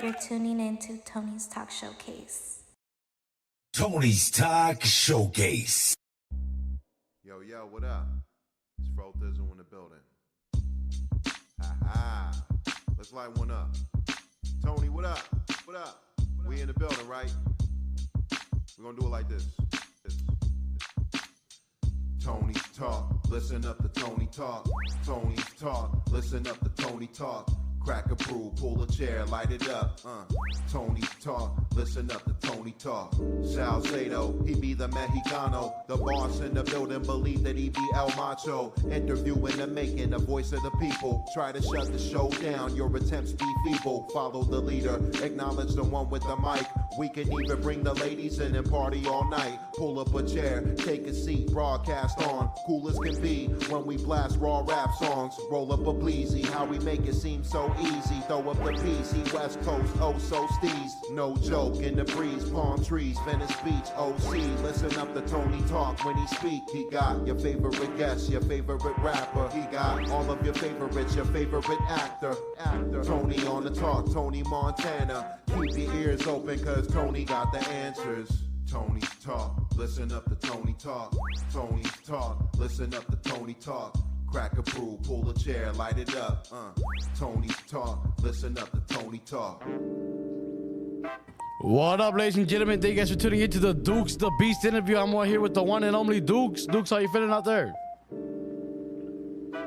You're tuning into Tony's Talk Showcase. Tony's Talk Showcase. Yo, what up? It's Fro Thizzle in the building. Ha. Let's light one up. Tony, what up? What up? We in the building, right? We're gonna do it like this. Tony's Talk, listen up to Tony Talk. Tony's Talk, listen up to Tony Talk. Crack a brew, pull a chair, light it up. Tony's Talk, listen up to Tony Talk. Salcedo, he be the Mexicano. The boss in the building believe that he be El Macho. Interview in the making, the voice of the people. Try to shut the show down, your attempts be feeble. Follow the leader, acknowledge the one with the mic. We can even bring the ladies in and party all night. Pull up a chair, take a seat, broadcast on. Cool as can be when we blast raw rap songs. Roll up a bleezy, how we make it seem so easy. Throw up the PC, West Coast, oh so steez. No joke, in the breeze, palm trees, Venice Beach, OC. Listen up to Tony Talk when he speak. He got your favorite guest, your favorite rapper. He got all of your favorites, your favorite actor. Tony on the talk, Tony Montana. Keep your ears open cause Tony got the answers. Tony's Talk, listen up to Tony Talk. Tony's Talk, listen up to Tony Talk. Crack a brew, pull a chair, light it up. Tony's Talk, listen up to Tony Talk. What up, ladies and gentlemen? Thank you guys for tuning into the Dukes the Beast interview. I'm on here with the one and only Dukes. Dukes, how you feeling out there?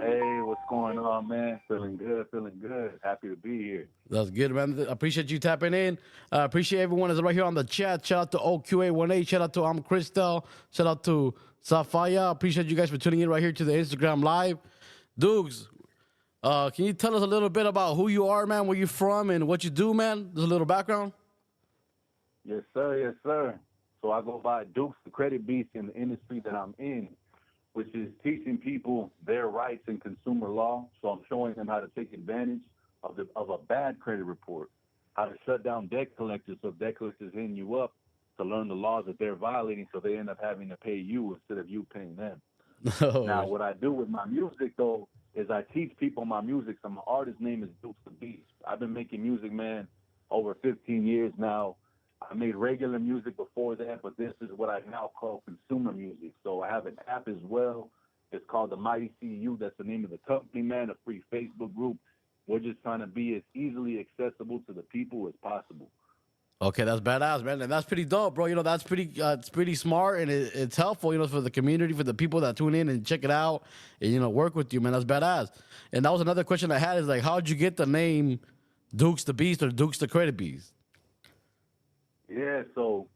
Hey, what's going on, man? Feeling good. Happy to be here. That's good, man. I appreciate you tapping in. I appreciate everyone that's right here on the chat. Shout out to OQA18. Shout out to I'm Cristal. Shout out to Safaya. Appreciate you guys for tuning in right here to the Instagram Live. Dukes, can you tell us a little bit about who you are, man, where you're from, and what you do, man? Just a little background. Yes, sir. So I go by Dukes, the credit beast in the industry that I'm in, which is teaching people their rights in consumer law. So I'm showing them how to take advantage of a bad credit report, how to shut down debt collectors so debt collectors hitting you up to learn the laws that they're violating so they end up having to pay you instead of you paying them. Now, what I do with my music, though, is I teach people my music. So my artist name is Dukes the Beast. I've been making music, man, over 15 years now. I made regular music before that, but this is what I now call consumer music. So I have an app as well. It's called the Mighty CU. That's the name of the company, man, a free Facebook group. We're just trying to be as easily accessible to the people as possible. Okay, that's badass, man, and that's pretty dope, bro. You know, that's pretty, it's pretty smart, and it's helpful, you know, for the community, for the people that tune in and check it out, and you know, work with you, man. That's badass. And that was another question I had is like, how'd you get the name Dukes the Beast or Dukes the Credit Beast? Yeah, so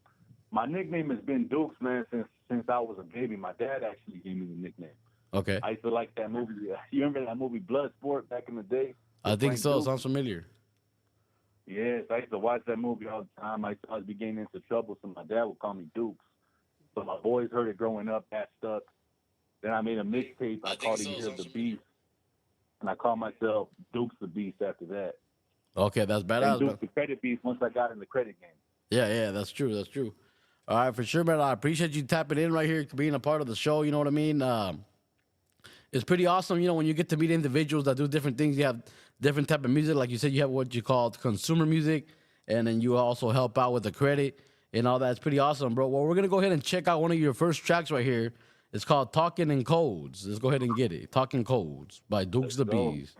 my nickname has been Dukes, man, since I was a baby. My dad actually gave me the nickname. Okay. I used to like that movie. You remember that movie Bloodsport back in the day? I think so. Dukes. Sounds familiar. Yes, I used to watch that movie all the time. I was getting into trouble, so my dad would call me Dukes. So my boys heard it growing up, that stuck. Then I made a mixtape. I called it Year of the Beast. And I called myself Dukes the Beast after that. Okay, that's badass. And Dukes the Credit Beast once I got in the credit game. Yeah, that's true. All right, for sure, man. I appreciate you tapping in right here, being a part of the show. You know what I mean? It's pretty awesome, you know, when you get to meet individuals that do different things. You have different type of music. Like you said, you have what you call consumer music, and then you also help out with the credit and all that. It's pretty awesome, bro. Well, we're going to go ahead and check out one of your first tracks right here. It's called Talking in Codes. Let's go ahead and get it. Talking Codes by Dukes the Beast.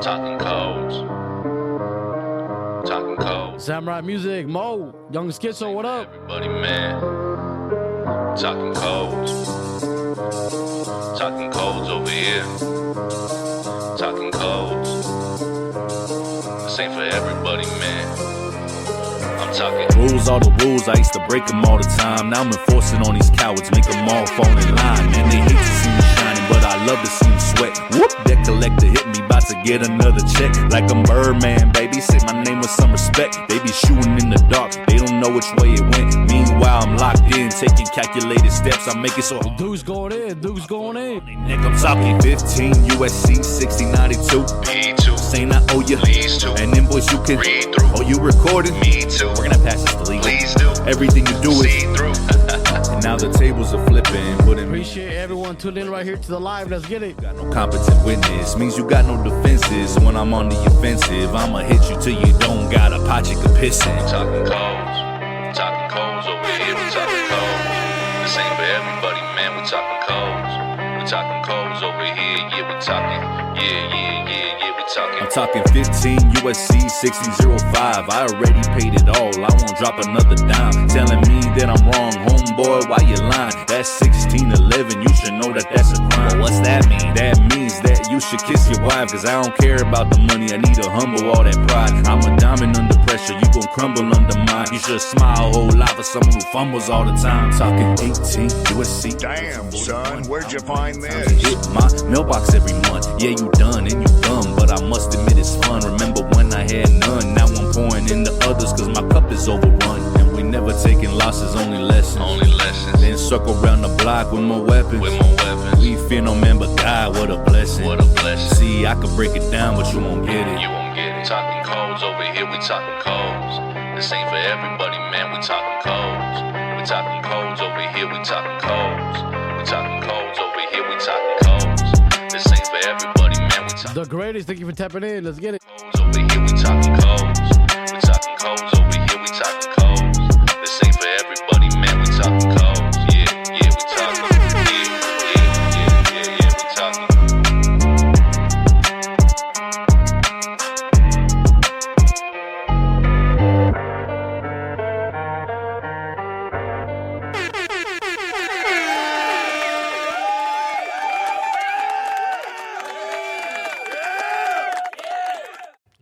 Talking Codes. Talking Codes. Samurai Music, Mo, Young Schizo, what up? Everybody, man. Talking Codes. Talking Codes over here. Talking Codes. This ain't for everybody, man. I'm talking rules, all the rules. I used to break them all the time. Now I'm enforcing on these cowards, make them all fall in line. Man, they hate to see me shining, but I love to see them sweat. Whoop, debt collector hit me, about to get another check. Like I'm Birdman, baby, say my name with some respect. They be shooting in the dark, they don't know which way it went. Meanwhile, I'm locked in, taking calculated steps. I make it so Duke's going in. Nick, I'm talking 15, USC, 6092. P2. Saying I owe you. Please do. An invoice you can read through. Oh, you recorded? Me too. We're gonna pass this to legal. Please do. Everything you do See is through. and now The tables are flipping, putting me. Appreciate everyone tuned in right here to the live. Let's get it. Got no competent witness, means you got no defenses. When I'm on the offensive, I'ma hit you till you don't got a pot you can piss in. We talking codes over here. We talking codes. This ain't for everybody, man. We talking codes. We talking codes over here. Yeah, we talking. Yeah. We talking. I'm talking 15 USC 1605. I already paid it all. I won't drop another dime. Telling me that I'm wrong, homeboy. Why you lying? That's 1611. You should know that that's a crime. Well, what's that mean? That means that you should kiss your wife. Cause I don't care about the money. I need to humble all that pride. I'm a diamond under pressure. You gon' crumble under mine. You should smile a whole lot for someone who fumbles all the time. Talking 18 USC. Damn, son, where'd you find this? Hit my mailbox every month. Yeah, you done and you dumb, but I must admit it's fun. Remember when I had none? Now I'm pouring in the others cause my cup is overrun. And we never taking losses, only lessons. Then circle around the block with more weapons. We fear no man but God, what a blessing. See, I could break it down, but you won't get it. Talking codes over here, we talking codes. This ain't for everybody, man. We talking codes. We talking codes over here, we talking codes. We talking codes over here, we talking codes. This ain't for everybody, man. We talking The greatest. Thank you for tapping in. Let's get it. codes over here, we talking codes. We talking codes over here, we talking codes. This ain't for everybody, man. We talking codes. Yeah, we talking. Yeah, we talking.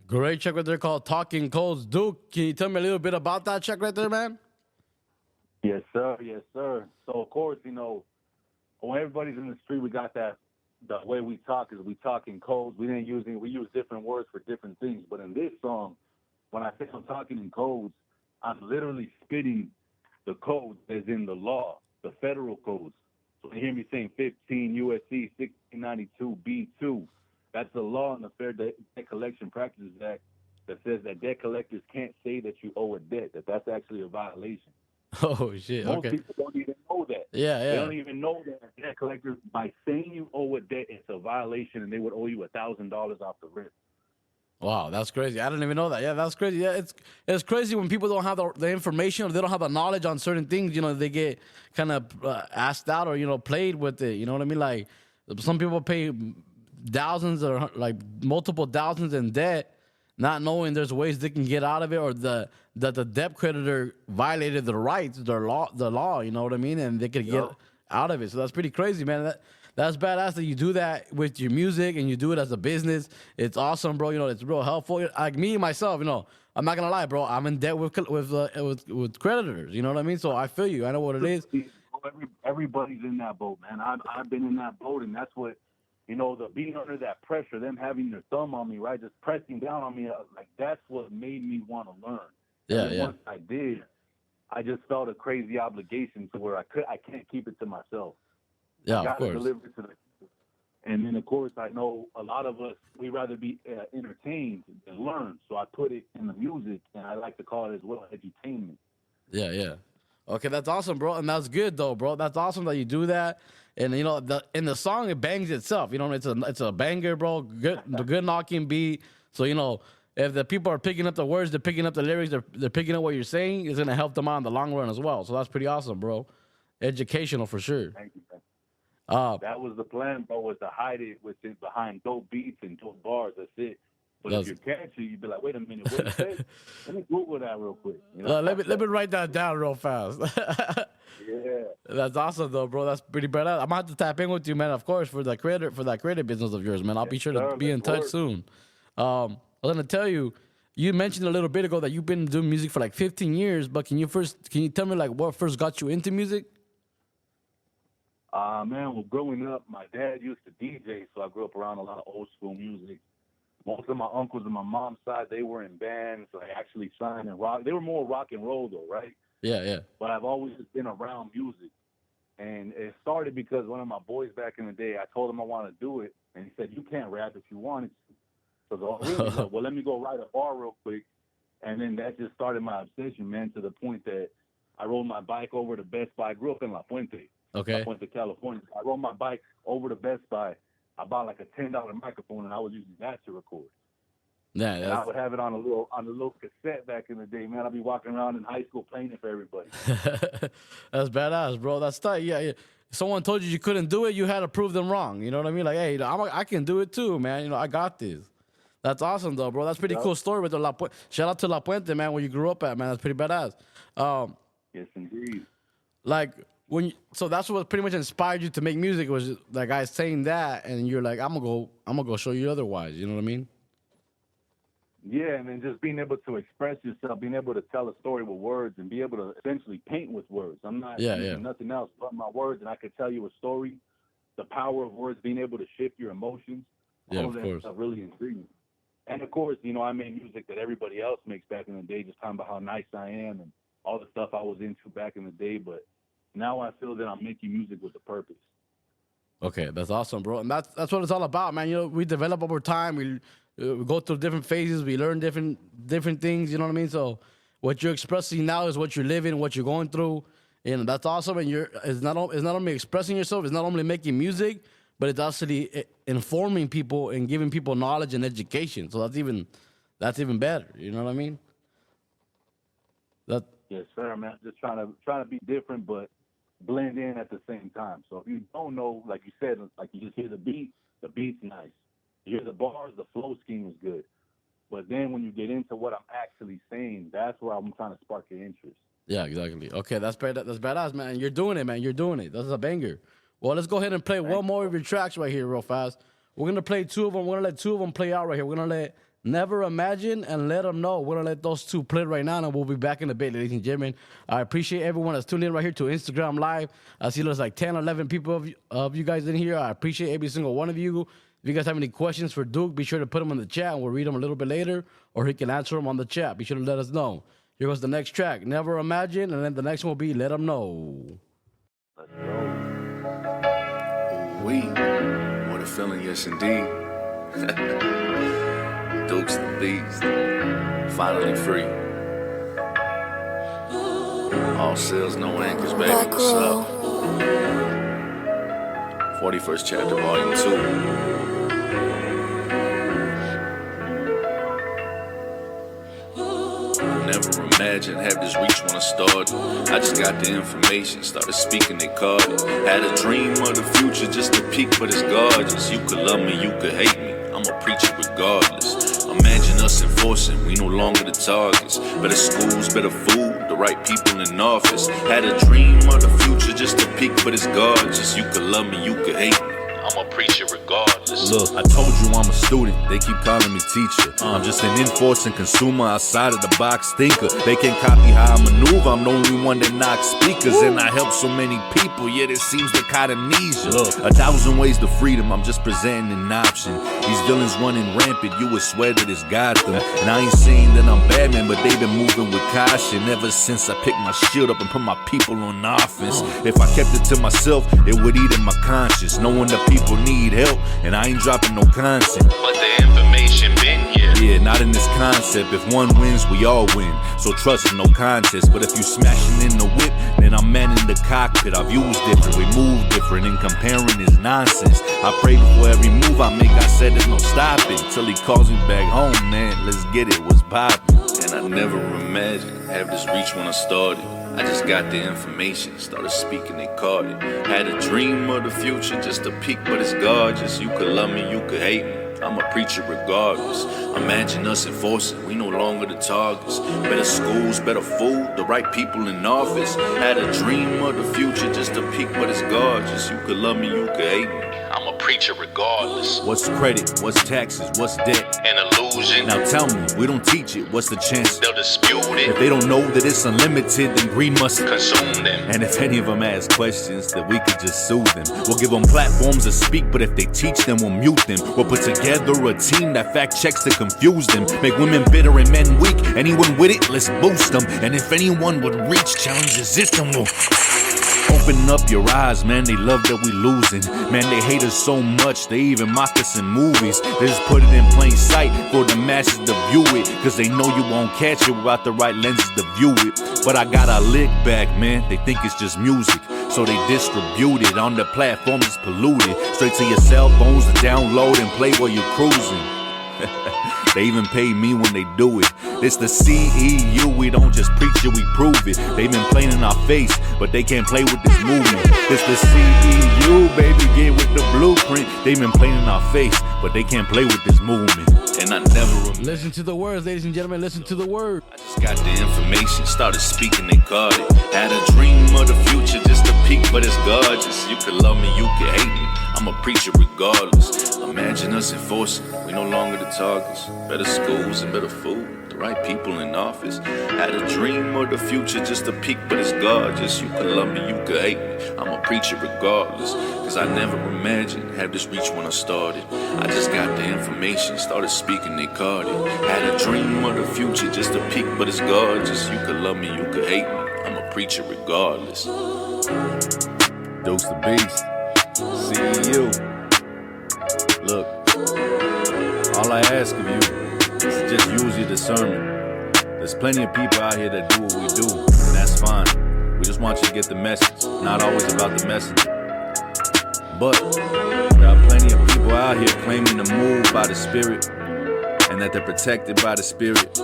Great check right there called Talking Codes. Duke, can you tell me a little bit about that check right there, man? Yes, sir. Yes, sir. So, of course, you know, when everybody's in the street, we got that. The way we talk is we talk in codes. We use different words for different things. But in this song, when I say I'm talking in codes, I'm literally spitting the codes as in the law, the federal codes. So you hear me saying 15 USC 1692 B2. That's the law in the Fair Debt Collection Practices Act that says that debt collectors can't say that you owe a debt, that's actually a violation. Oh, shit. Most Okay. people don't even know that. Yeah. They don't even know that debt collectors, by saying you owe a debt, it's a violation, and they would owe you $1,000 off the rip. Wow, that's crazy. I didn't even know that. Yeah, that's crazy. Yeah, it's crazy when people don't have the information or they don't have the knowledge on certain things. You know, they get kind of asked out or, you know, played with it. You know what I mean? Like, some people pay thousands or like multiple thousands in debt, not knowing there's ways they can get out of it, or that the debt creditor violated the rights, the law. You know what I mean? And they could get out of it. So that's pretty crazy, man. That's badass that you do that with your music and you do it as a business. It's awesome, bro. You know, it's real helpful. Like me myself, you know, I'm not gonna lie, bro. I'm in debt with creditors. You know what I mean? So I feel you. I know what it is. Everybody's in that boat, man. I've been in that boat, and that's what, you know, the being under that pressure, them having their thumb on me, right, just pressing down on me, like that's what made me want to learn. And once I did, I just felt a crazy obligation to where I can't keep it to myself. Yeah, I gotta of course. deliver it to the people. And then, of course, I know a lot of us, we rather be entertained than learn. So I put it in the music, and I like to call it as well edutainment. Yeah. Okay, that's awesome, bro, and that's good though, bro. That's awesome that you do that, and you know, in the song it bangs itself. You know, it's a banger, bro. Good knocking beat. So you know, if the people are picking up the words, they're picking up the lyrics, they're picking up what you're saying, it's gonna help them out in the long run as well. So that's pretty awesome, bro. Educational for sure. Thank you, man. That was the plan, bro, was to hide it behind dope beats and dope bars. That's it. But if you're catchy, you'd be like, wait a minute, what is that? Let me Google that real quick. You know? Let me write that down real fast. Yeah. That's awesome though, bro. That's pretty badass. I'm gonna have to tap in with you, man, of course, for that creative business of yours, man. I'll be sure to be in touch soon. I was gonna tell you, you mentioned a little bit ago that you've been doing music for like 15 years, but can you tell me like what first got you into music? Man, well, growing up, my dad used to DJ, so I grew up around a lot of old school music. Most of my uncles on my mom's side, they were in bands. So they actually signed and rock. They were more rock and roll, though, right? Yeah. But I've always been around music. And it started because one of my boys back in the day, I told him I wanted to do it. And he said, you can't rap if you wanted to. So I really said, well, let me go write a bar real quick. And then that just started my obsession, man, to the point that I rode my bike over to Best Buy. I grew up in La Puente, Okay. La Puente, California. I rode my bike over to Best Buy. I bought like a $10 microphone, and I was using that to record. Yeah, And I would have it on a little cassette back in the day, man. I'd be walking around in high school playing it for everybody. that's badass, bro. That's tight. Yeah, yeah. Someone told you couldn't do it, you had to prove them wrong. You know what I mean? Like, hey, I can do it too, man. You know, I got this. That's awesome, though, bro. That's pretty cool story with the La Puente. Shout out to La Puente, man, where you grew up at, man. That's pretty badass. Yes, indeed. Like so that's what pretty much inspired you to make music was that guy saying that, and you're like, I'm gonna go show you otherwise. You know what I mean? Yeah, and then just being able to express yourself, being able to tell a story with words, and be able to essentially paint with words. I'm not using nothing else but my words, and I could tell you a story. The power of words, being able to shift your emotions, all of that stuff really intrigued me. And of course, you know, I made music that everybody else makes back in the day, just talking about how nice I am and all the stuff I was into back in the day. But now I feel that I'm making music with a purpose. Okay, that's awesome, bro. And that's what it's all about, man. You know, we develop over time. We go through different phases. We learn different things. You know what I mean? So what you're expressing now is what you're living, what you're going through. And that's awesome. And it's not only expressing yourself. It's not only making music, but it's actually informing people and giving people knowledge and education. So that's even better. You know what I mean? Yes, sir, man. Just trying to be different, but blend in at the same time. So if you don't know, like you said, like you just hear the beat's nice. You hear the bars, the flow scheme is good. But then when you get into what I'm actually saying, that's where I'm trying to spark your interest. Yeah, exactly. Okay, that's badass, man. You're doing it, man. You're doing it. That's a banger. Well, let's go ahead and play one more of your tracks right here real fast. We're going to play two of them. We're going to let two of them play out right here. We're going to let Never Imagine and Let Them Know. We're going to let those two play right now, and we'll be back in a bit, ladies and gentlemen. I appreciate everyone that's tuned in right here to Instagram Live. I see there's like 10, 11 people of you guys in here. I appreciate every single one of you. If you guys have any questions for Duke, be sure to put them in the chat, and we'll read them a little bit later, or he can answer them on the chat. Be sure to let us know. Here goes the next track, Never Imagine, and then the next one will be Let Them Know. Let's go. What a feeling, yes indeed. Duke's the beast, finally free. All sales, no anchors, baby. What's up? 41st chapter, volume 2. Never imagine, have this reach when I started. I just got the information, started speaking, they caught it. Had a dream of the future, just a peek, but it's gorgeous. You could love me, you could hate me, I'm a preacher regardless. Imagine us enforcing, we no longer the targets. Better schools, better food, the right people in office. Had a dream of the future, just a peek, but it's gorgeous. You could love me, you could hate me, I'm a preacher regardless. Look, I told you I'm a student, they keep calling me teacher. I'm just an enforcing consumer, outside of the box thinker. They can copy how I maneuver, I'm the only one that knocks speakers. And I help so many people, yet it seems they caught amnesia. Look, 1,000 ways to freedom, I'm just presenting an option. These villains running rampant, you would swear that it's Gotham. And I ain't saying that I'm Batman, but they've been moving with caution ever since I picked my shield up and put my people on offense. If I kept it to myself, it would eat in my conscience, knowing the people need help, and I ain't dropping no content. But the information been here. Yeah, not in this concept. If one wins, we all win. So trust, no contest. But if you smashing in the whip, then I'm manning the cockpit. Our views different, we move different, and comparing is nonsense. I pray before every move I make, I said there's no stopping. Till he calls me back home, man, let's get it, what's poppin'? And I never imagined have this reach when I started. I just got the information, started speaking, they caught it. Had a dream of the future, just a peek, but it's gorgeous. You could love me, you could hate me, I'm a preacher regardless. Imagine us enforcing, we no longer the targets. Better schools, better food, the right people in office. Had a dream of the future, just a peek, but it's gorgeous. You could love me, you could hate me, I'm a preacher regardless. What's credit, what's taxes, what's debt? An illusion. Now tell me, we don't teach it, what's the chance? They'll dispute it. If they don't know that it's unlimited, then greed must consume them. And if any of them ask questions, then we could just soothe them. We'll give them platforms to speak, but if they teach them, we'll mute them. We'll put together a team that fact checks to confuse them. Make women bitter and men weak. Anyone with it, let's boost them. And if anyone would reach challenges, it then we'll... Open up your eyes, man, they love that we losing. Man, they hate us so much, they even mock us in movies. They just put it in plain sight for the masses to view it, cause they know you won't catch it without the right lenses to view it. But I got a lick back, man, they think it's just music, so they distribute it on the platforms that's polluted. Straight to your cell phones to download and play while you're cruising. They even pay me when they do it. It's the CEU, we don't just preach it, we prove it. They've been playing in our face, but they can't play with this movement. It's the CEU, baby, get with the blueprint. They've been playing in our face, but they can't play with this movement. And I never Listen to the words, ladies and gentlemen, listen to the word. I just got the information, started speaking, they caught it. Had a dream of the future, just a peek, but it's gorgeous. You can love me, you can hate me, I'm a preacher regardless. Imagine us enforcing, we no longer the targets. Better schools and better food, the right people in office. Had a dream of the future, just a peek, but it's gorgeous. You can love me, you can hate me, I'm a preacher regardless. Cause I never imagined had this reach when I started. I just got the information, started speaking, they caught it. Had a dream of the future, just a peek, but it's gorgeous. You can love me, you can hate me, I'm a preacher regardless. Dukes the Beast. CEU. Look, all I ask of you is just use your discernment. There's plenty of people out here that do what we do, and that's fine. We just want you to get the message, not always about the messenger. But there are plenty of people out here claiming to move by the Spirit and that they're protected by the Spirit.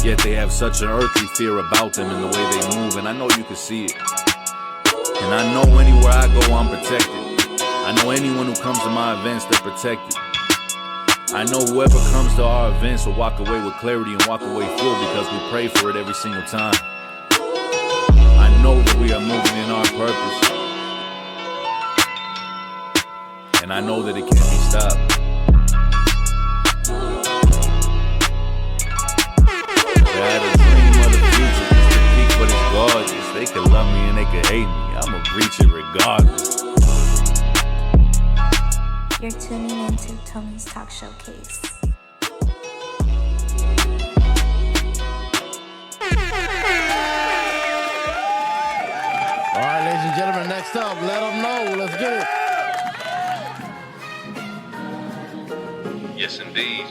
Yet they have such an earthly fear about them and the way they move, and I know you can see it. And I know anywhere I go, I'm protected. I know anyone who comes to my events, they're protected. I know whoever comes to our events will walk away with clarity and walk away full because we pray for it every single time. I know that we are moving in our purpose. And I know that it can't be stopped. I had a dream of the future, just a peek, but it's gorgeous. They can love me and they can hate me, I'm a preacher regardless. You're tuning into Tony's Talk Showcase. All right, ladies and gentlemen, next up, let them know. Let's get it. Yes, indeed.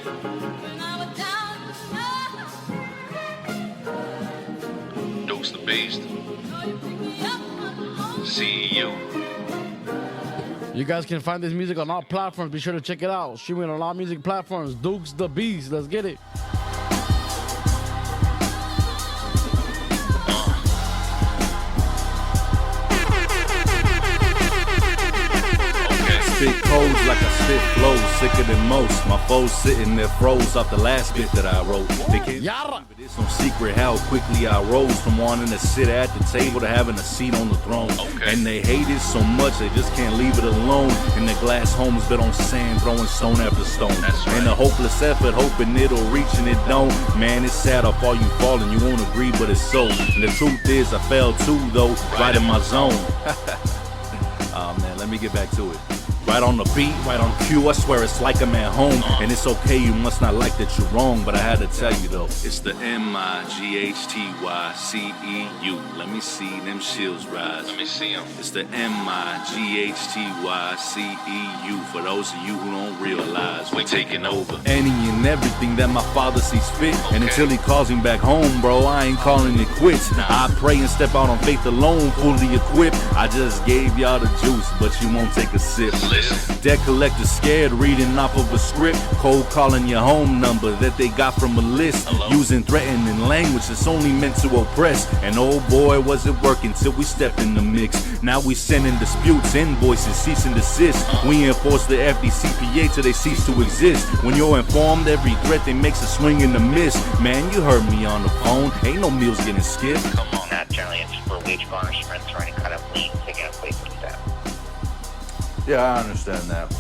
Dukes the Beast. CEU. You guys can find this music on all platforms. Be sure to check it out. Streaming on all music platforms. Dukes the Beast. Let's get it. Spit codes like I spit flows, sicker than most. My foes sitting there froze off the last bit that I wrote. They can't Yara. It's no secret how quickly I rose from wanting to sit at the table to having a seat on the throne. Okay. And they hate it so much they just can't leave it alone. And the glass home is built on sand, throwing stone after stone. That's right. And a hopeless effort, hoping it'll reach and it don't. Man, it's sad off all you falling, you won't agree, but it's so. And the truth is I fell too though, right in my zone. Oh man, let me get back to it. Right on the beat, right on cue, I swear it's like I'm at home. And it's okay, you must not like that you're wrong, but I had to tell you though. It's the M-I-G-H-T-Y-C-E-U. Let me see them shields rise. Let me see him. It's the M-I-G-H-T-Y-C-E-U. For those of you who don't realize, we're taking over any and everything that my father sees fit. And until he calls me back home, bro, I ain't calling it quits. I pray and step out on faith alone, fully equipped. I just gave y'all the juice, but you won't take a sip. Debt collector scared, reading off of a script. Cold calling your home number that they got from a list. Hello? Using threatening language that's only meant to oppress. And oh boy, was it working till we stepped in the mix. Now we sending disputes, invoices, cease and desist. We enforce the FDCPA till they cease to exist. When you're informed, every threat they makes a swing and a miss. Man, you heard me on the phone, ain't no meals getting skipped. Come on. Not generally it's for wage garnishments or any kind of lien taken in place of staff. Yeah, I understand that.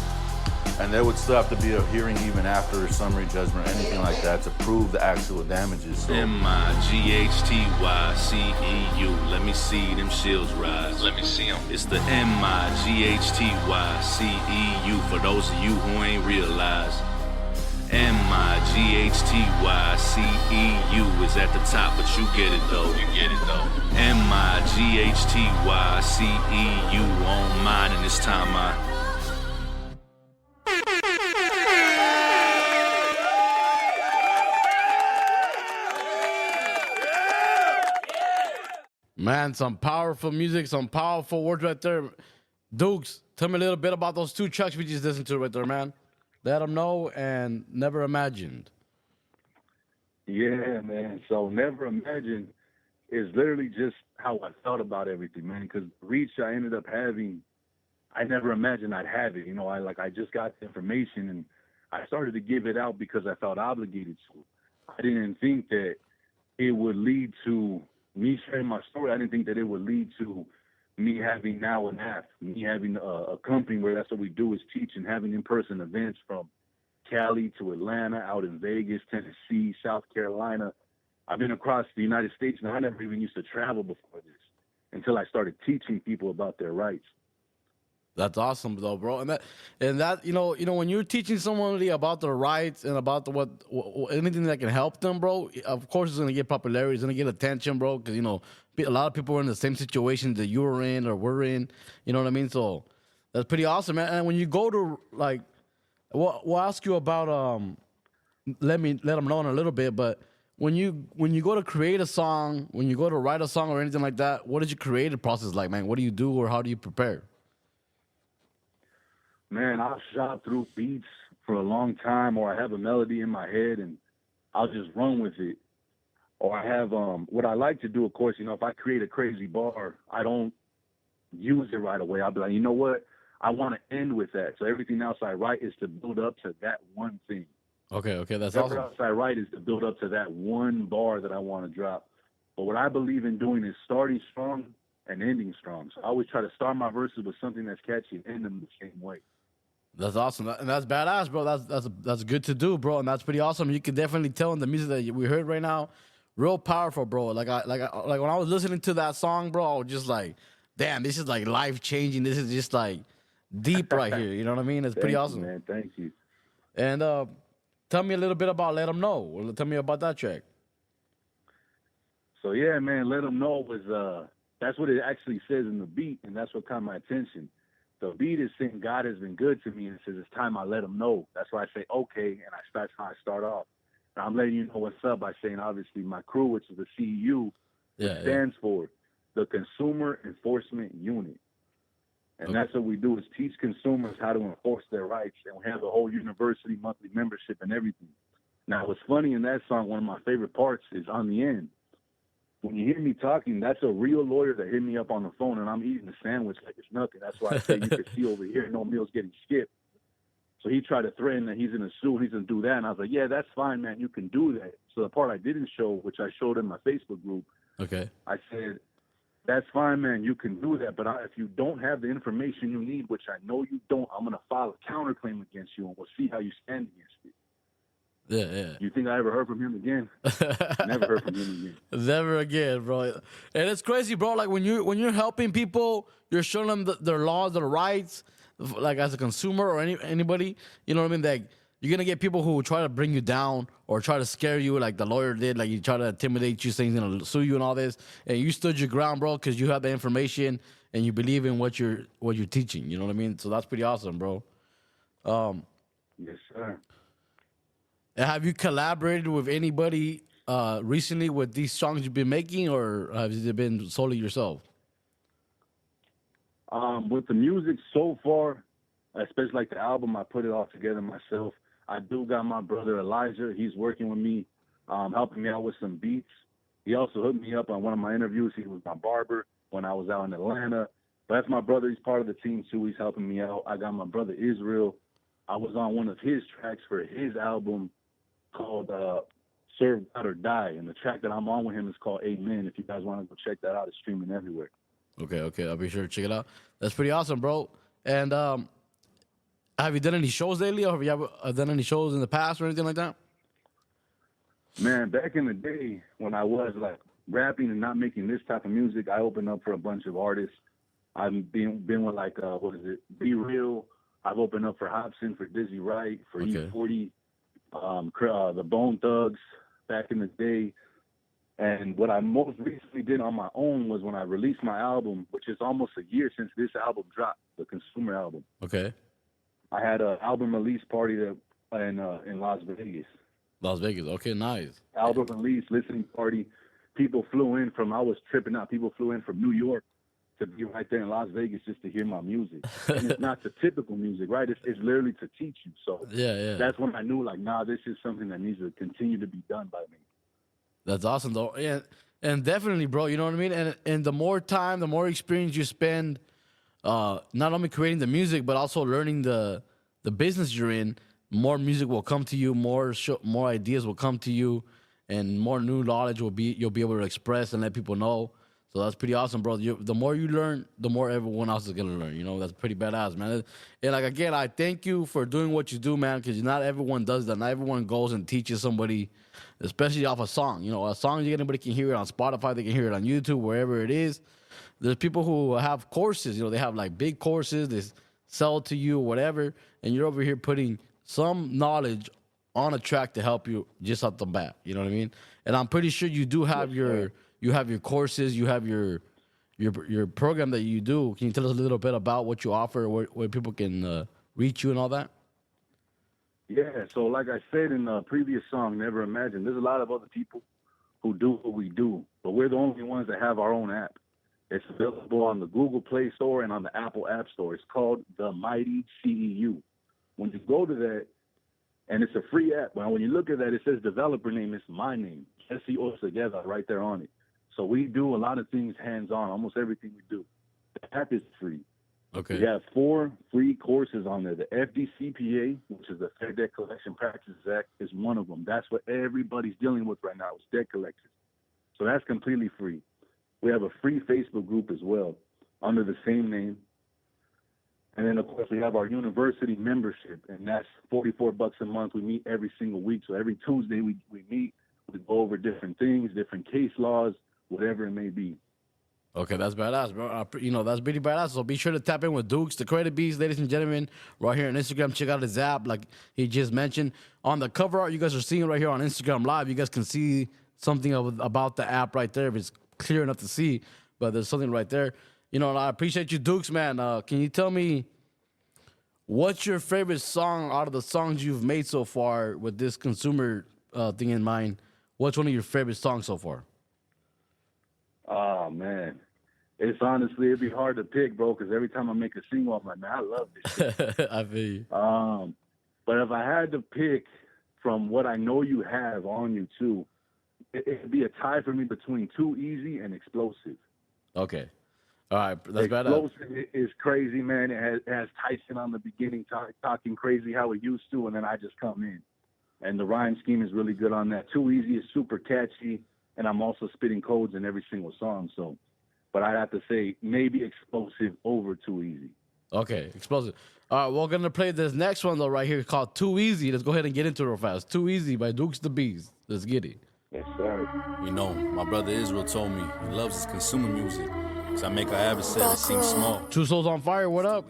And there would still have to be a hearing even after a summary judgment or anything like that to prove the actual damages. So. M-I-G-H-T-Y-C-E-U. Let me see them shields rise. Let me see him. It's the M-I-G-H-T-Y-C-E-U. For those of you who ain't realized. MIGHTYCEU is at the top, but you get it though. You get it though. MIGHTYCEU on mine, and this time Man, some powerful music, some powerful words right there. Dukes, tell me a little bit about those two tracks we just listened to right there, man. Let them know and Never Imagined. Yeah, man. So Never Imagined is literally just how I felt about everything, man. Because the reach I ended up having, I never imagined I'd have it. You know, I just got the information and I started to give it out because I felt obligated to. I didn't think that it would lead to me sharing my story. I didn't think that it would lead to me having now an app, me having a company where that's what we do is teach and having in-person events from Cali to Atlanta, out in Vegas, Tennessee, South Carolina. I've been across the United States, and I never even used to travel before this until I started teaching people about their rights. That's awesome, though, bro. And that you know, when you're teaching somebody about their rights and about what anything that can help them, bro. Of course, it's gonna get popularity, it's gonna get attention, bro. Because a lot of people are in the same situation that you were in or we're in. You know what I mean? So that's pretty awesome, man. And when you go to like, we'll ask you about let them know in a little bit, but when you go to create a song, when you go to write a song or anything like that, what is your creative process like, man? What do you do or how do you prepare? Man, I'll shop through beats for a long time, or I have a melody in my head and I'll just run with it. Or I have what I like to do, of course, if I create a crazy bar, I don't use it right away. I'll be like, you know what? I want to end with that. So everything else I write is to build up to that one thing. Okay, that's Whatever awesome. else I write is to build up to that one bar that I want to drop. But what I believe in doing is starting strong and ending strong. So I always try to start my verses with something that's catchy and end them the same way. That's awesome, and that's badass, bro. That's good to do, bro, and that's pretty awesome. You can definitely tell in the music that we heard right now, real powerful, bro. Like when I was listening to that song, bro, I was just like, damn, this is like life changing. This is just like deep right here. You know what I mean? It's pretty awesome, man. Thank you. And tell me a little bit about "Let Them Know." Well, tell me about that track. So yeah, man, "Let Them Know" was that's what it actually says in the beat, and that's what caught my attention. The beat is saying God has been good to me, and it says it's time I let him know. That's why I say okay, and that's how I start off. And I'm letting you know what's up by saying obviously my crew, which is the CEU, stands for the Consumer Enforcement Unit. And that's what we do is teach consumers how to enforce their rights, and we have the whole university monthly membership and everything. Now, what's funny in that song, one of my favorite parts is on the end. When you hear me talking, that's a real lawyer that hit me up on the phone, and I'm eating a sandwich like it's nothing. That's why I say you can see over here, no meal's getting skipped. So he tried to threaten that he's going to sue and he's going to do that. And I was like, yeah, that's fine, man. You can do that. So the part I didn't show, which I showed in my Facebook group, I said, that's fine, man. You can do that. But if you don't have the information you need, which I know you don't, I'm going to file a counterclaim against you, and we'll see how you stand against it. Yeah. You think I ever heard from him again? Never heard from him again. Never again, bro. And it's crazy, bro. Like when you're helping people, you're showing them their laws, their rights. Like as a consumer or anybody, you know what I mean? Like you're gonna get people who try to bring you down or try to scare you, like the lawyer did. Like you try to intimidate you, saying he's gonna sue you and all this. And you stood your ground, bro, because you have the information and you believe in what you're teaching. You know what I mean? So that's pretty awesome, bro. Yes, sir. Have you collaborated with anybody recently with these songs you've been making, or has it been solely yourself? With the music so far, especially like the album, I put it all together myself. I do got my brother Elijah. He's working with me, helping me out with some beats. He also hooked me up on one of my interviews. He was my barber when I was out in Atlanta. But that's my brother. He's part of the team too. He's helping me out. I got my brother Israel. I was on one of his tracks for his album called Serve God or Die. And the track that I'm on with him is called Amen. If you guys want to go check that out, it's streaming everywhere. Okay. I'll be sure to check it out. That's pretty awesome, bro. And have you done any shows lately, or have you ever done any shows in the past or anything like that? Man, back in the day when I was like rapping and not making this type of music, I opened up for a bunch of artists. I've been with like Be Real. I've opened up for Hobson, for Dizzy Wright, for E40, the Bone Thugs back in the day. And what I most recently did on my own was when I released my album, which is almost a year since this album dropped, the Consumer album. Okay. I had an album release party in Las Vegas. Las Vegas. Okay, nice. Album release, listening party. People flew in I was tripping out. People flew in from New York to be right there in Las Vegas just to hear my music. And it's not the typical music, right? It's literally to teach you. So that's when I knew, like, this is something that needs to continue to be done by me. That's awesome, though. And definitely, bro, you know what I mean? And the more time, the more experience you spend, not only creating the music, but also learning the business you're in, more music will come to you, more ideas will come to you, and more new knowledge you'll be able to express and let people know. So that's pretty awesome, bro. The more you learn, the more everyone else is going to learn. You know, that's pretty badass, man. And, like, again, I thank you for doing what you do, man, because not everyone does that. Not everyone goes and teaches somebody, especially off a song. You know, a song, anybody can hear it on Spotify. They can hear it on YouTube, wherever it is. There's people who have courses. You know, they have, like, big courses. They sell to you, whatever, and you're over here putting some knowledge on a track to help you just off the bat. You know what I mean? And I'm pretty sure you do have your courses, you have your program that you do. Can you tell us a little bit about what you offer, where people can reach you and all that? Yeah, so like I said in the previous song, Never Imagine, there's a lot of other people who do what we do, but we're the only ones that have our own app. It's available on the Google Play Store and on the Apple App Store. It's called The Mighty CEU. When you go to that, and it's a free app, when you look at that, it says developer name, it's my name, Jesse Osegueda, right there on it. So we do a lot of things hands-on, almost everything we do. The app is free. Okay. We have 4 free courses on there. The FDCPA, which is the Fair Debt Collection Practices Act, is one of them. That's what everybody's dealing with right now, is debt collectors. So that's completely free. We have a free Facebook group as well under the same name. And then, of course, we have our university membership, and that's $44 a month. We meet every single week. So every Tuesday we meet. We go over different things, different case laws, whatever it may be. Okay, that's badass, bro. That's pretty badass. So be sure to tap in with Dukes, the Credit Beast, ladies and gentlemen, right here on Instagram. Check out his app, like he just mentioned. On the cover art you guys are seeing right here on Instagram Live, you guys can see something about the app right there if it's clear enough to see, but there's something right there. You know, and I appreciate you, Dukes, man. Can you tell me what's your favorite song out of the songs you've made so far with this consumer thing in mind? What's one of your favorite songs so far? Oh, man. It's honestly, it'd be hard to pick, bro, because every time I make a single, I'm like, man, I love this shit. I feel you. But if I had to pick from what I know you have on you, too, it'd be a tie for me between Too Easy and Explosive. Okay. All right. That's badass. Explosive is crazy, man. It has Tyson on the beginning talking crazy how he used to, and then I just come in. And the rhyme scheme is really good on that. Too Easy is super catchy, and I'm also spitting codes in every single song. So, but I'd have to say maybe Explosive over Too Easy. Okay, Explosive. All right, we're going to play this next one, though, right here called Too Easy. Let's go ahead and get into it real fast. Too Easy by Dukes the Beast. Let's get it. Yes, sir. You know, my brother Israel told me he loves his consumer music. So I make our adversaries seem small. Two Souls on Fire, what up?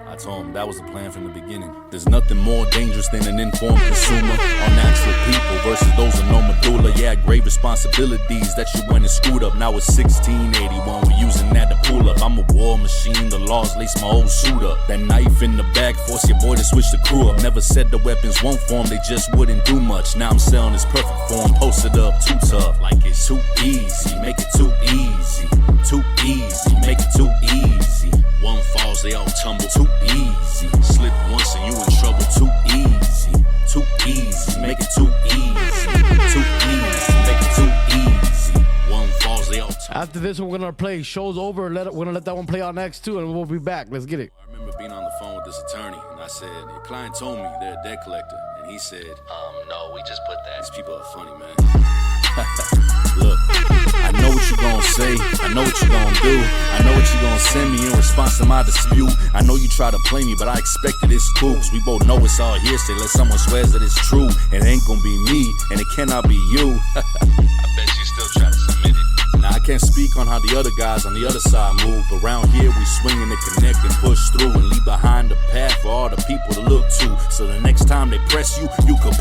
I told him that was the plan from the beginning. There's nothing more dangerous than an informed consumer. Unnatural people versus those with no medulla. Yeah, great responsibilities that you went and screwed up. Now it's 1681, we're using that to pull up. I'm a war machine, the laws lace my whole suit up. That knife in the back, force your boy to switch the crew up. Never said the weapons won't form, they just wouldn't do much. Now I'm selling this perfect form, posted up too tough. Like it's too easy, make it too easy. Too easy, make it too easy. One falls, they all tumble. Too easy. Slip once and you in trouble. Too easy. Too easy. Make it too easy. Too easy. Make it too easy. One falls, they all tumble. After this, we're gonna play Show's Over. We're gonna let that one play out next too, and we'll be back. Let's get it. I remember being on the phone with this attorney, and I said, your client told me they're a debt collector, and he said, No, we just put that. these people are funny, man. Look, I know what you gon' say, I know what you gon' do, I know what you gon' send me in response to my dispute. I know you try to play me, but I expected it's cool, cause we both know it's all hearsay unless someone swears that it's true. It ain't gon' be me, and it cannot be you. I bet you still try to submit it. Now I can't speak on how the other guys on the other side move, but around here we swinging to connect and push through and leave behind a path for all the people to look to. So the next time they press you, you could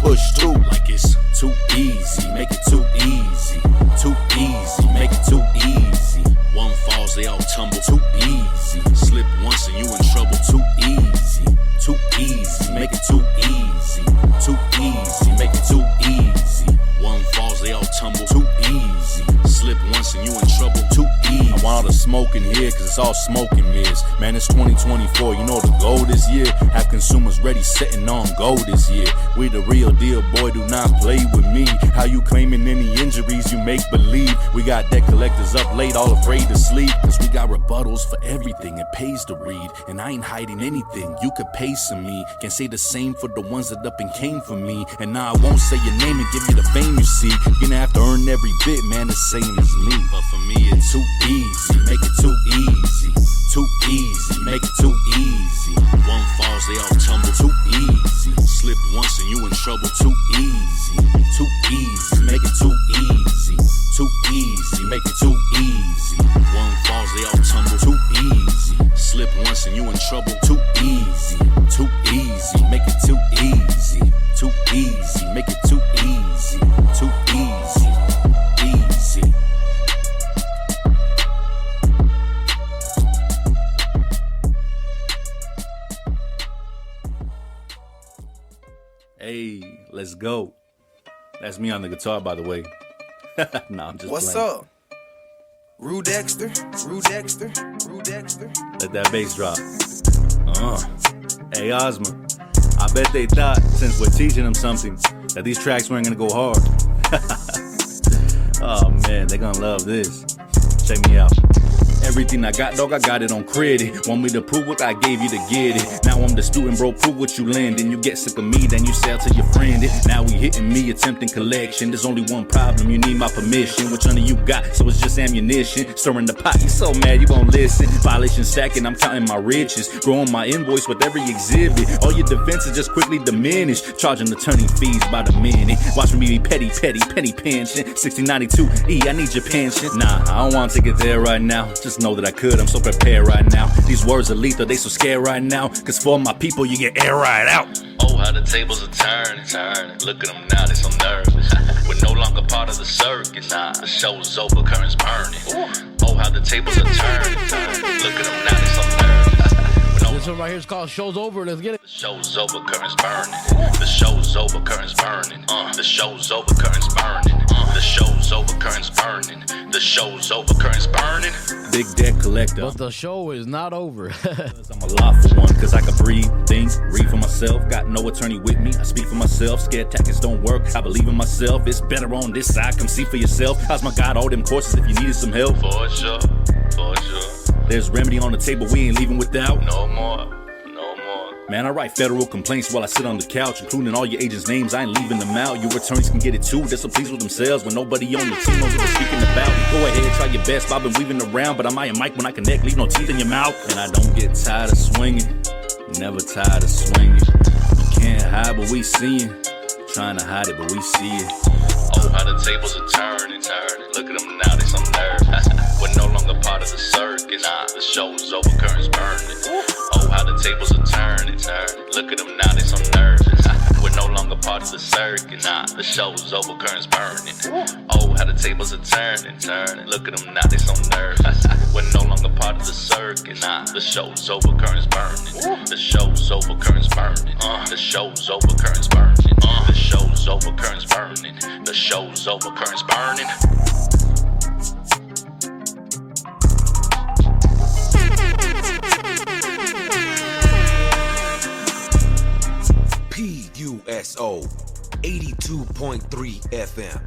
make it too easy. Too easy, make it too easy. One falls, they all tumble. Too easy. Slip once and you in trouble. Too easy. I want all the smoke in here, cause it's all smoke and mirrors. Man, it's 2024, you know the goal this year. Have consumers ready, setting on goal this year. We the real deal, boy, do not play with me. How you claiming any injuries, you make believe. We got debt collectors up late, all afraid to sleep. Cause we got rebuttals for everything, it pays to read. And I ain't hiding anything, you could pay some me. Can say the same for the ones that up and came for me. And now I won't say your name and give you the fame you see. You're gonna have to earn every bit, man, the same as me. But for me, it's too easy, make it too easy. Too easy, make it too easy. One falls, they all tumble. Too easy. Slip once and you in trouble. Too easy. Too easy, make it too easy. Too easy, make it too easy. One falls, they all tumble. Too easy. Slip once and you in trouble. Too easy. Too easy, make it too easy. Too easy, make it too easy. Too easy. Easy. Hey, let's go. That's me on the guitar, by the way. Nah, I'm just What's playing. up? Rue Dexter, Rue Dexter, Rue Dexter. Let that bass drop. Hey, Ozma. I bet they thought, since we're teaching them something, that these tracks weren't gonna go hard. Oh man, they gonna love this. Check me out. Everything I got, dog, I got it on credit. Want me to prove what I gave you to get it. Now I'm the student, bro, prove what you lend. And you get sick of me, then you sell to your friend. Now we hitting me, attempting collection. There's only one problem, you need my permission. Which one of you got? So it's just ammunition. Stirring the pot, you so mad you won't listen. Violation stacking, I'm counting my riches. Growing my invoice with every exhibit. All your defenses just quickly diminish. Charging attorney fees by the minute. Watch me be petty pension. 1692E, I need your pension. Nah, I don't wanna take it there right now. Just know that I could, I'm so prepared right now. These words are lethal, they so scared right now. Cause for my people, you get air right out. Oh, how the tables are turning. Look at them now, they so nervous. We're no longer part of the circus. Nah, the show's over, current's burning. Oh, how the tables are turning. Look at them now, they so nervous. This one right here is called Show's Over. Let's get it. The show's over, current's burning. The show's over, current's burning. The show's over, current's burning. The show's over, current's burning. The show's over, current's burning. Big debt collector. But the show is not over. I'm a lawful one, cause I can breathe, think, read for myself. Got no attorney with me, I speak for myself. Scared tactics don't work, I believe in myself. It's better on this side, come see for yourself. How's my God, all them courses if you needed some help? For sure, for sure. There's remedy on the table, we ain't leaving without. No more, no more. Man, I write federal complaints while I sit on the couch, including all your agents' names, I ain't leaving them out. Your attorneys can get it too, they're so pleased with themselves when nobody on your team knows what they're speaking about. Go ahead, try your best, I've been weaving around, but I'm eyeing Mike when I connect, leave no teeth in your mouth. And I don't get tired of swinging, never tired of swinging. You can't hide what we seeing, trying to hide it, but we see it. Oh, how the tables are turning. Look at them now, they so nervous. We're no longer part of the circus. Nah, the show's over, current's burning. Oh, how the tables are turning. Look at them now, they so nervous. We're no longer part of the circus. Nah, the show's over, current's burning. Oh, how the tables are turning. Look at them now, they so nervous. We're no longer part of the circus. Nah, the show's over, current's burning. The show's over, current's burning. The show's over, current's burning. The show's over, current's burning. The show's over, current's burning. PUSO 82.3 FM.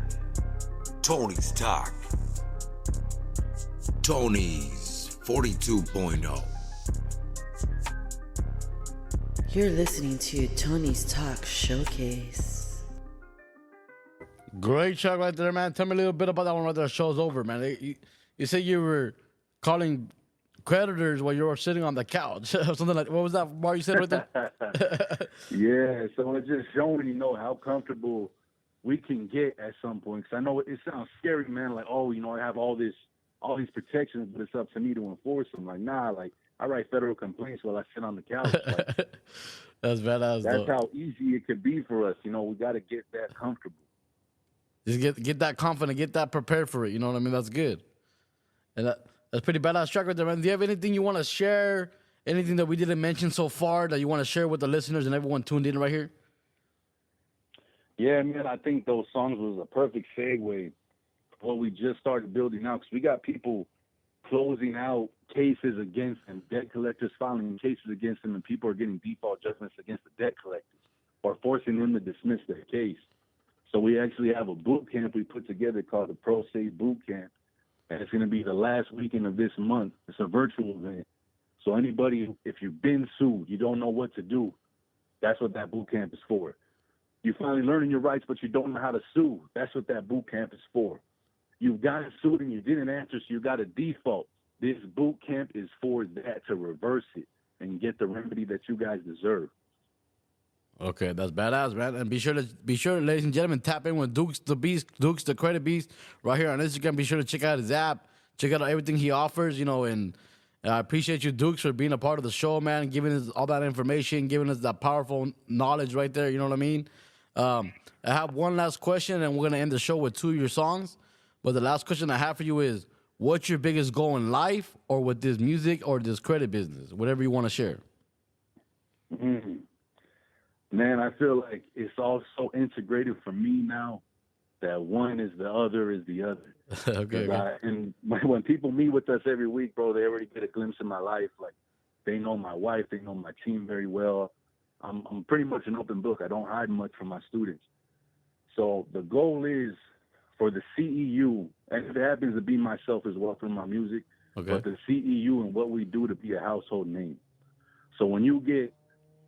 Tony's Talk. Tony's 42.0. You're listening to Tony's Talk Showcase. Great track right there, man. Tell me a little bit about that one right there. Show's over, man. You said you were calling creditors while you were sitting on the couch. Something like, what was that bar you said right there? Yeah, so it's just showing, how comfortable we can get at some point. Because I know it sounds scary, man. Like, oh, I have all these protections, but it's up to me to enforce them. Like, nah, like, I write federal complaints while I sit on the couch. Like, that's badass. That's though. how easy it could be for us. We got to get that comfortable. Just get that confident, get that prepared for it. You know what I mean? That's good. And that's pretty badass track right there, man. Do you have anything you want to share? anything that we didn't mention so far that you want to share with the listeners and everyone tuned in right here? Yeah, man, I think those songs was a perfect segue for what we just started building out, because we got people closing out cases against them, debt collectors filing cases against them, and people are getting default judgments against the debt collectors or forcing them to dismiss their case. So we actually have a boot camp we put together called the Pro Se Boot Camp, and it's going to be the last weekend of this month. It's a virtual event. So anybody, if you've been sued, you don't know what to do, that's what that boot camp is for. You're finally learning your rights, but you don't know how to sue. That's what that boot camp is for. You've gotten sued and you didn't answer, so you got a default. This boot camp is for that, to reverse it and get the remedy that you guys deserve. Okay, that's badass, man. And be sure, ladies and gentlemen, tap in with Dukes the Beast, Dukes the Credit Beast, right here on Instagram. Be sure to check out his app, check out everything he offers, and I appreciate you, Dukes, for being a part of the show, man, giving us all that information, giving us that powerful knowledge right there, you know what I mean? I have one last question, and we're going to end the show with 2 of your songs. But the last question I have for you is, what's your biggest goal in life, or with this music or this credit business? Whatever you want to share. Mm-hmm. Man, I feel like it's all so integrated for me now that one is the other is the other. Okay. And when people meet with us every week, bro, they already get a glimpse of my life. Like, they know my wife, they know my team very well. I'm pretty much an open book. I don't hide much from my students. So the goal is for the CEU, and if it happens to be myself as well through my music, but the CEU and what we do to be a household name. So when you get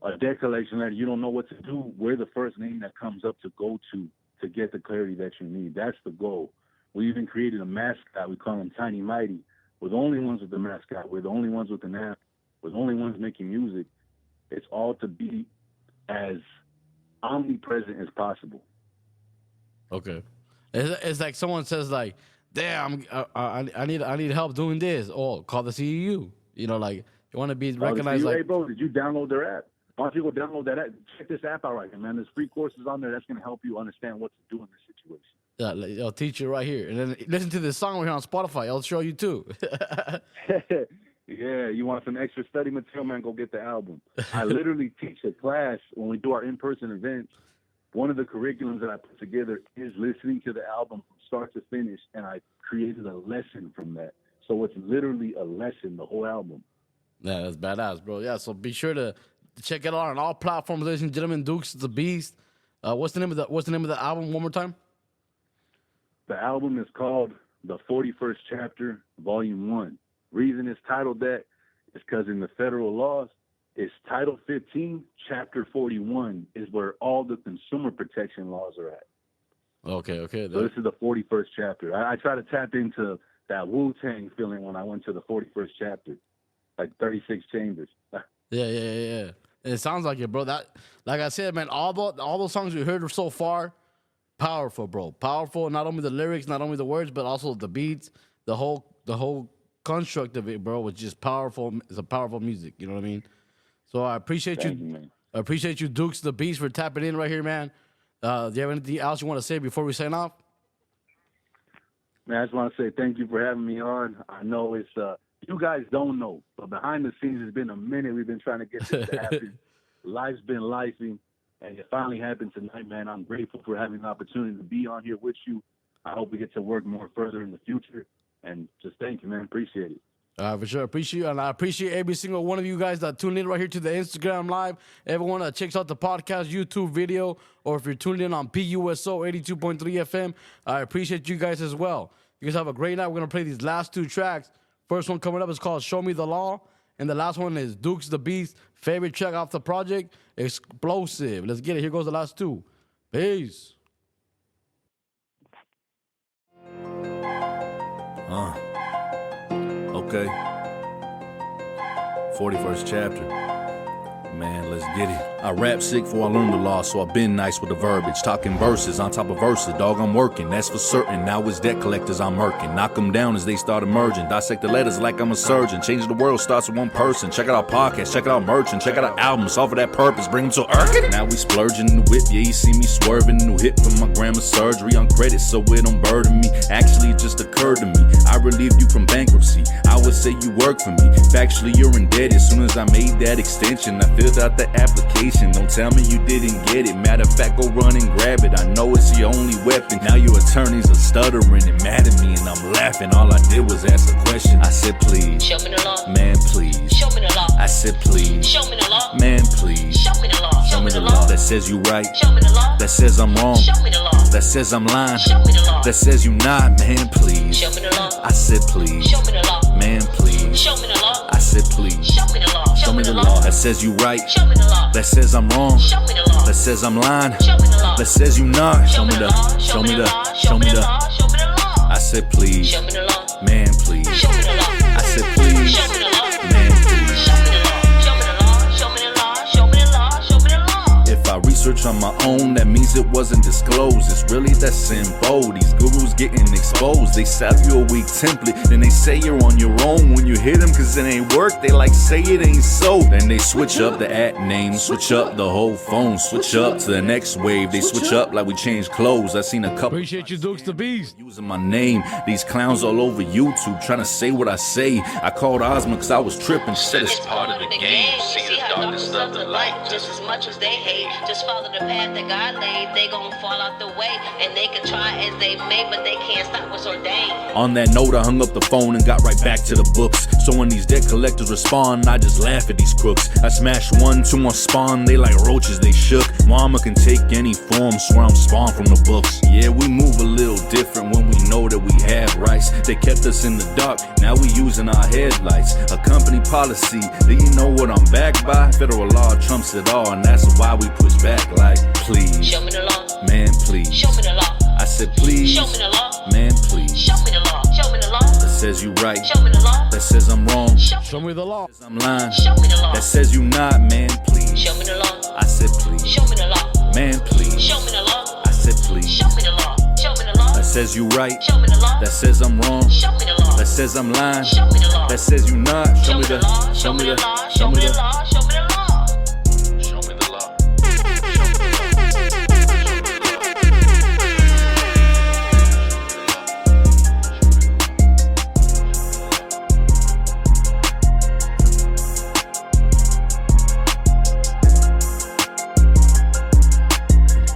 a debt collection letter, you don't know what to do, we're the first name that comes up to go to get the clarity that you need. That's the goal. We even created a mascot. We call him Tiny Mighty. We're the only ones with the mascot. We're the only ones with an app. We're the only ones making music. It's all to be as omnipresent as possible. Okay. It's like someone says, like, damn, I need help doing this. Oh, call the CEU. Like, you want to be recognized. Hey, bro, did you download their app? Why don't you go download that app? Check this app out right here, man. There's free courses on there that's going to help you understand what to do in this situation. Yeah, I'll teach you right here. And then listen to this song right here on Spotify. I'll show you too. Yeah, you want some extra study material, man, go get the album. I literally teach a class when we do our in-person events. One of the curriculums that I put together is listening to the album from start to finish, and I created a lesson from that. So it's literally a lesson, the whole album. Yeah, that's badass, bro. Yeah, so be sure to check it out on all platforms, ladies and gentlemen. Dukes the Beast. What's the name of the album one more time? The album is called The 41st Chapter, Volume 1. Reason it's titled that is because in the federal laws, it's Title 15, Chapter 41 is where all the consumer protection laws are at. Okay. So this is the 41st chapter. I try to tap into that Wu-Tang feeling when I went to the 41st chapter, like 36 chambers. Yeah. It sounds like it, bro. That, like I said, man, all those songs we heard so far, powerful, bro. Powerful. Not only the lyrics, not only the words, but also the beats, the whole construct of it, bro, was just powerful. It's a powerful music. You know what I mean? So I appreciate you. Man. I appreciate you, Dukes the Beast, for tapping in right here, man. Do you have anything else you want to say before we sign off? Man, I just want to say thank you for having me on. I know it's you guys don't know, but behind the scenes, it's been a minute. We've been trying to get this to happen. Life's been lifing, and it finally happened tonight, man. I'm grateful for having the opportunity to be on here with you. I hope we get to work more further in the future. And just thank you, man. Appreciate it. For sure. Appreciate you. And I appreciate every single one of you guys that tuned in right here to the Instagram Live. Everyone that checks out the podcast, YouTube video, or if you're tuned in on PUSO 82.3 FM, I appreciate you guys as well. You guys have a great night. We're going to play these last 2 tracks. First one coming up is called Show Me the Law. And the last one is Dukes the Beast, favorite track off the project, Explosive. Let's get it. Here goes the last 2. Peace. Okay. 41st chapter. man, let's get it. I rap sick before I learned the law, so I've been nice with the verbiage. Talking verses on top of verses, dog, I'm working, that's for certain. Now it's debt collectors I'm murking. Knock them down as they start emerging. Dissect the letters like I'm a surgeon. Changing the world starts with one person. Check out our podcast, check out our merch, and check out our albums. All for that purpose, bring them to Earth. Now we splurging in the whip, yeah, you see me swerving. New hit from my grandma's surgery on credit, so it don't burden me. Actually, it just occurred to me, I relieved you from bankruptcy. I would say you work for me. Factually, you're indebted. As soon as I made that extension, I filled out the application. Don't tell me you didn't get it. Matter of fact, go run and grab it. I know it's your only weapon. Now your attorneys are stuttering and mad at me, and I'm laughing. All I did was ask a question. I said, please. Show me the law. Man, please. Show me the law. I said, please. Show me the law. Man, please. Show me the law. Show me the law that says you right. Show me the law. That says I'm wrong. Show me the law. That says I'm lying. Show me the law. That says you not, man, please. Show me the law. I said, please. Show me the law. Man, please. Show me the law. I said, please. Show me the law. Show me the law that says you right. Show me the law. That says I'm wrong. Show me the law. That says I'm lying. Show me the law. That says you not. Show me the law. Show me the law. Show me the law. Show me the law. I said, please. Show me the law. Man, please. Show me the law. I said, please. Show me the law. Man, please. Show me the law. Show me the law. Show me the law. Show me the law. Show me the law. If I research on my own, that means it wasn't disclosed. It's really that simple. These gurus getting exposed. They sell you a weak template, then they say you're on your own. When you hit them cause it ain't work, they like say it ain't so. Then they switch up the at name, switch up the whole phone, switch up to the next wave. They switch up like we change clothes. I seen a couple. Appreciate you, Dukes the Beast. Using my name. These clowns all over YouTube trying to say what I say. I called Ozma cause I was tripping. She said it's part of the game. See the darkness of the light just as much as they hate. Just follow the path that God laid. They gon' fall out the way, and they can try as they may, but they can't stop what's ordained. On that note, I hung up the phone and got right back to the books. So when these debt collectors respond, I just laugh at these crooks. I smash 1, 2 on spawn, they like roaches, they shook. Mama can take any form, swear I'm spawned from the books. Yeah, we move a little different when we know that we have rights. They kept us in the dark, now we using our headlights. A company policy, do you know what I'm backed by? Federal law trumps it all, and that's why we push back like, please. Show me the law. Man, please. Show me the law. I said, please. Show me the law. Man, please. Show me the law. Show me the law. That says you right. Show me the law. That says I'm wrong. Show me the law. That says I'm lying. Show me the law. That says you not, man, please. Show me the law. I said, please. Show me the law. Man, please. Show me the law. I said, please. Show me the law. Show me the law. That says you right. Show me the law. That says I'm wrong. Show me the law. That says I'm lying. Show me the law. That says you not. Show me the law. Show me the law. Show me the law. Show me the law. Show me the law.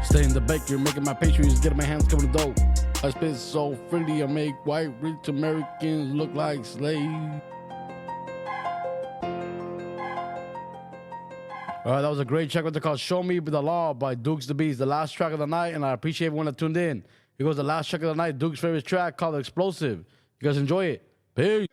Stay in the bakery, making my pastries, getting my hands covered in dough. I spit so freely, I make white rich Americans look like slaves. All right, that was a great track. What they call "Show Me the Law" by Dukes the Beast, the last track of the night, and I appreciate everyone that tuned in. Here goes the last track of the night, Duke's favorite track called "Explosive." You guys enjoy it. Peace.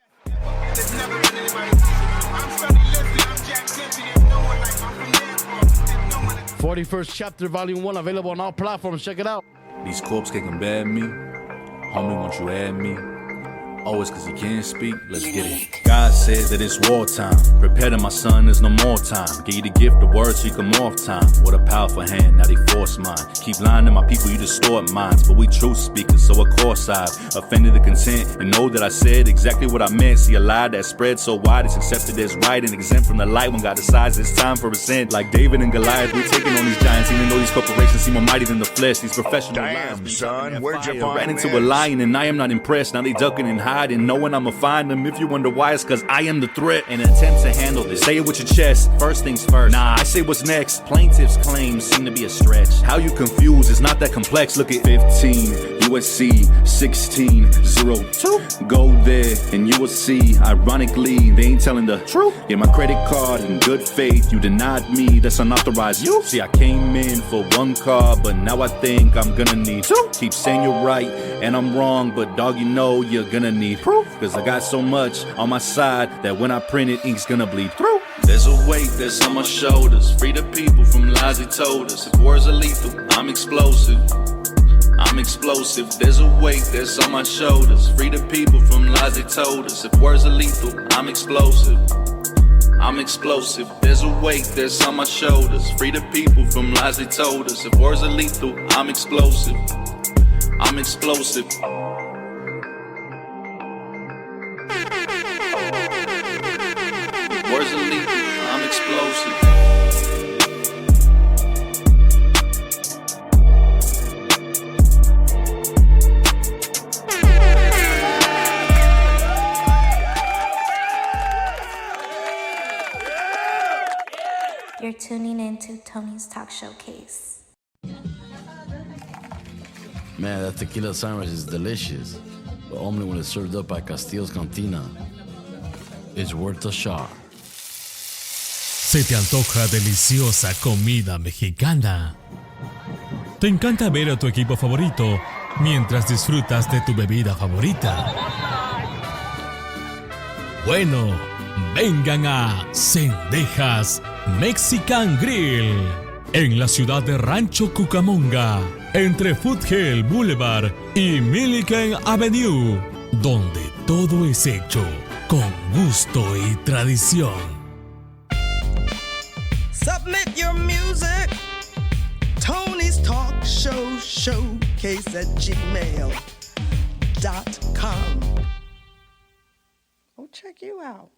41st chapter, volume 1, available on all platforms. Check it out. These corpse kicking bad me. Homie, won't you add me? Always cause he can't speak, let's get it. God said that it's wartime. Prepare to my son, there's no more time. Give you the gift of words so you can morph time. What a powerful hand, now they force mine. Keep lying to my people, you distort minds. But we truth speakers, so of course I've offended the content. And know that I said exactly what I meant. See a lie that spread so wide, it's accepted as right and exempt from the light. When God decides it's time for ascent. Like David and Goliath, we're taking on these giants. Even though these corporations seem more mighty than the flesh. These professional Damn, lions, son, where'd you find ran into this? a lion and I am not impressed. Now they ducking and hiding, knowing I'ma find them. If you wonder why, it's cause I am the threat. In an attempt to handle this, say it with your chest. First things first. Nah, I say what's next. Plaintiff's claims seem to be a stretch. How you confused? It's not that complex. Look at 15 USC 1602. Go there and you will see. Ironically, they ain't telling the truth. Get my credit card in good faith. You denied me. That's unauthorized. You see, I came in for one car, but now I think I'm gonna need two. Keep saying you're right and I'm wrong, but dog, you know you're gonna need proof. Cause I got so much on my side that when I print it, ink's gonna bleed through. There's a weight that's on my shoulders. Free the people from lies they told us. If words are lethal, I'm explosive. I'm explosive. There's a weight that's on my shoulders. Free the people from lies they told us. If words are lethal, I'm explosive. I'm explosive. There's a weight that's on my shoulders. Free the people from lies they told us. If words are lethal, I'm explosive. I'm explosive. If words are lethal, I'm explosive. You're tuning into Tony's Talk Showcase. Man, that tequila sandwich is delicious, but only when it's served up by Castillo's Cantina. It's worth a shot. ¿Se te antoja deliciosa comida mexicana? ¿Te encanta ver a tu equipo favorito mientras disfrutas de tu bebida favorita? Bueno, vengan a Cendejas Mexican Grill en la ciudad de Rancho Cucamonga, entre Foothill Boulevard y Milliken Avenue, donde todo es hecho con gusto y tradición. Submit your music. Tony's Talk Show Showcase at gmail.com. Oh, check you out.